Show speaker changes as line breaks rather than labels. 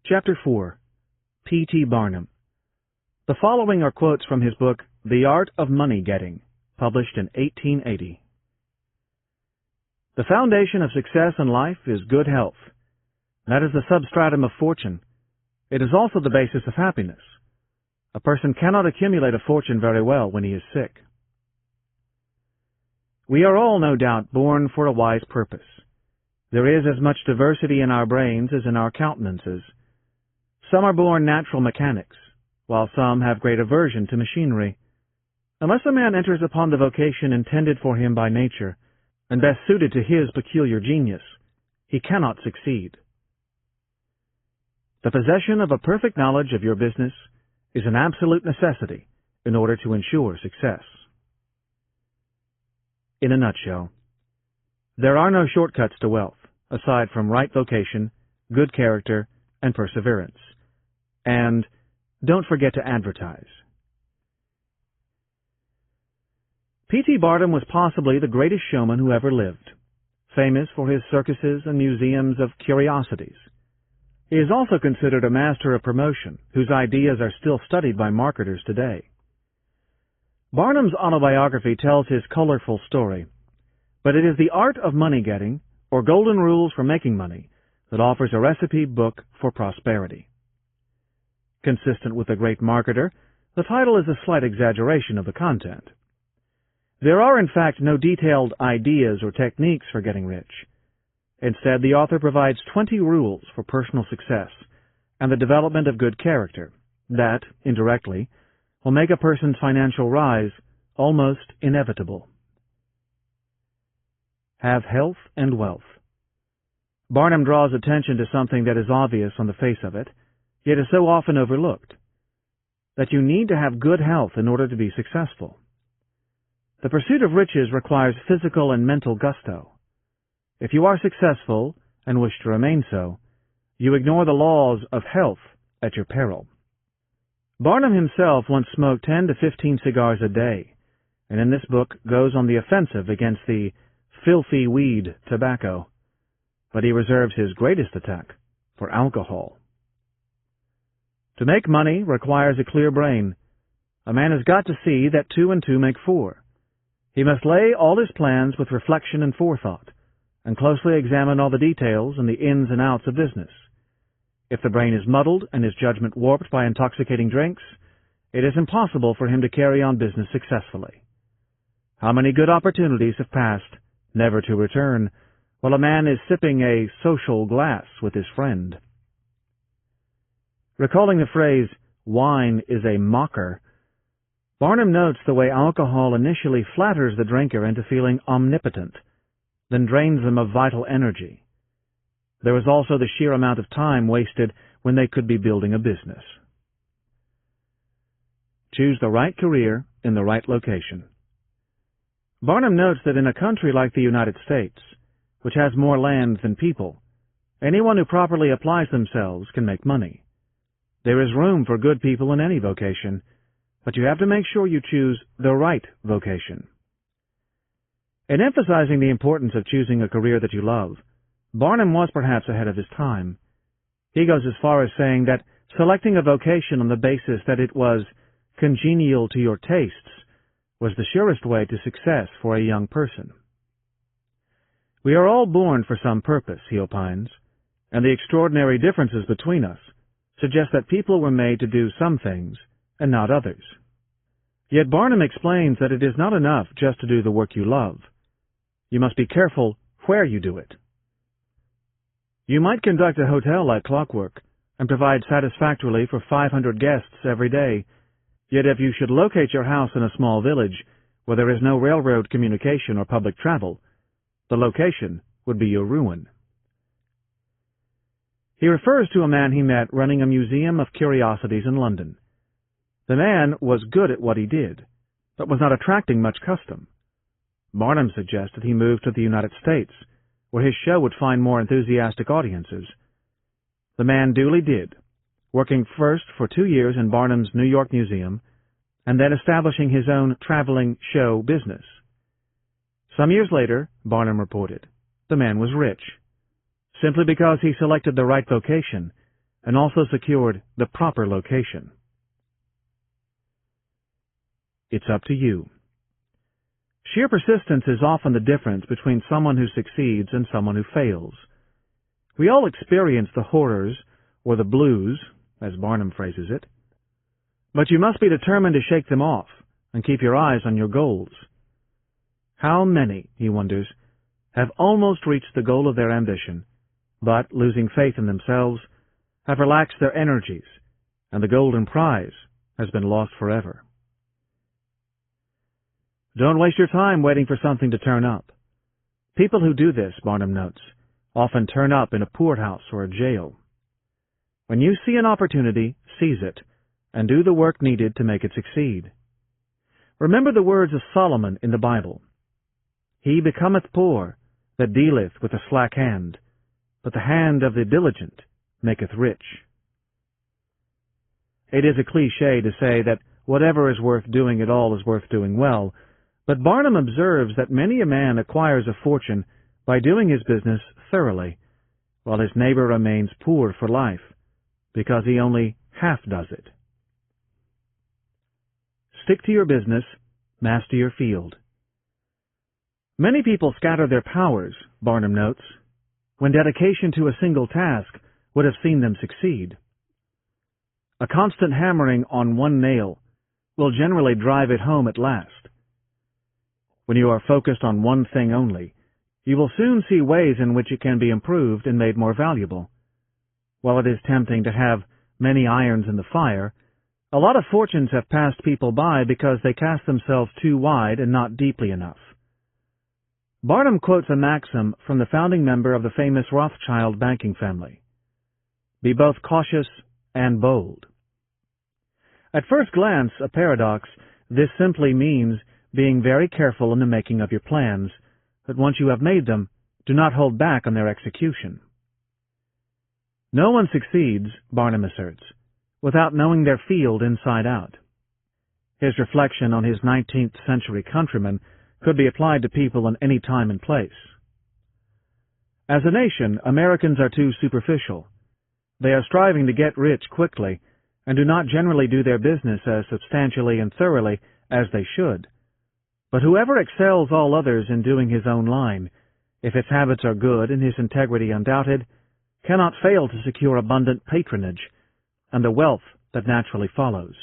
Chapter 4. P. T. Barnum. The following are quotes from his book, The Art of Money Getting, published in 1880. The foundation of success in life is good health. That is the substratum of fortune. It is also the basis of happiness. A person cannot accumulate a fortune very well when he is sick. We are all, no doubt, born for a wise purpose. There is as much diversity in our brains as in our countenances. Some are born natural mechanics, while some have great aversion to machinery. Unless a man enters upon the vocation intended for him by nature, and best suited to his peculiar genius, he cannot succeed. The possession of a perfect knowledge of your business is an absolute necessity in order to ensure success. In a nutshell, there are no shortcuts to wealth, aside from right vocation, good character, and perseverance. And don't forget to advertise. P. T. Barnum was possibly the greatest showman who ever lived, famous for his circuses and museums of curiosities. He is also considered a master of promotion, whose ideas are still studied by marketers today. Barnum's autobiography tells his colorful story, but it is The Art of Money Getting, or Golden Rules for Making Money, that offers a recipe book for prosperity. Consistent with the great marketer, the title is a slight exaggeration of the content. There are, in fact, no detailed ideas or techniques for getting rich. Instead, the author provides 20 rules for personal success and the development of good character that, indirectly, will make a person's financial rise almost inevitable. Have health and wealth. Barnum draws attention to something that is obvious on the face of it, yet is so often overlooked, that you need to have good health in order to be successful. The pursuit of riches requires physical and mental gusto. If you are successful and wish to remain so, you ignore the laws of health at your peril. Barnum himself once smoked 10 to 15 cigars a day, and in this book goes on the offensive against the filthy weed, tobacco, but he reserves his greatest attack for alcohol. To make money requires a clear brain. A man has got to see that 2 and 2 make 4. He must lay all his plans with reflection and forethought, and closely examine all the details and the ins and outs of business. If the brain is muddled and his judgment warped by intoxicating drinks, it is impossible for him to carry on business successfully. How many good opportunities have passed, never to return, while a man is sipping a social glass with his friend? Recalling the phrase, "wine is a mocker," Barnum notes the way alcohol initially flatters the drinker into feeling omnipotent, then drains them of vital energy. There is also the sheer amount of time wasted when they could be building a business. Choose the right career in the right location. Barnum notes that in a country like the United States, which has more land than people, anyone who properly applies themselves can make money. There is room for good people in any vocation, but you have to make sure you choose the right vocation. In emphasizing the importance of choosing a career that you love, Barnum was perhaps ahead of his time. He goes as far as saying that selecting a vocation on the basis that it was congenial to your tastes was the surest way to success for a young person. We are all born for some purpose, he opines, and the extraordinary differences between us suggest that people were made to do some things and not others. Yet Barnum explains that it is not enough just to do the work you love. You must be careful where you do it. You might conduct a hotel like clockwork and provide satisfactorily for 500 guests every day, yet if you should locate your house in a small village where there is no railroad communication or public travel, the location would be your ruin. He refers to a man he met running a museum of curiosities in London. The man was good at what he did, but was not attracting much custom. Barnum suggested he move to the United States, where his show would find more enthusiastic audiences. The man duly did, working first for 2 years in Barnum's New York Museum, and then establishing his own traveling show business. Some years later, Barnum reported, the man was rich, simply because he selected the right vocation and also secured the proper location. It's up to you. Sheer persistence is often the difference between someone who succeeds and someone who fails. We all experience the horrors, or the blues, as Barnum phrases it. But you must be determined to shake them off and keep your eyes on your goals. How many, he wonders, have almost reached the goal of their ambition, but, losing faith in themselves, have relaxed their energies, and the golden prize has been lost forever. Don't waste your time waiting for something to turn up. People who do this, Barnum notes, often turn up in a poorhouse or a jail. When you see an opportunity, seize it, and do the work needed to make it succeed. Remember the words of Solomon in the Bible. He becometh poor that dealeth with a slack hand, but the hand of the diligent maketh rich. It is a cliché to say that whatever is worth doing at all is worth doing well, but Barnum observes that many a man acquires a fortune by doing his business thoroughly, while his neighbor remains poor for life, because he only half does it. Stick to your business, master your field. Many people scatter their powers, Barnum notes, when dedication to a single task would have seen them succeed. A constant hammering on one nail will generally drive it home at last. When you are focused on one thing only, you will soon see ways in which it can be improved and made more valuable. While it is tempting to have many irons in the fire, a lot of fortunes have passed people by because they cast themselves too wide and not deeply enough. Barnum quotes a maxim from the founding member of the famous Rothschild banking family: "Be both cautious and bold." At first glance, a paradox, this simply means being very careful in the making of your plans, but once you have made them, do not hold back on their execution. No one succeeds, Barnum asserts, without knowing their field inside out. His reflection on his 19th century countrymen could be applied to people in any time and place. As a nation, Americans are too superficial. They are striving to get rich quickly and do not generally do their business as substantially and thoroughly as they should. But whoever excels all others in doing his own line, if his habits are good and his integrity undoubted, cannot fail to secure abundant patronage and the wealth that naturally follows.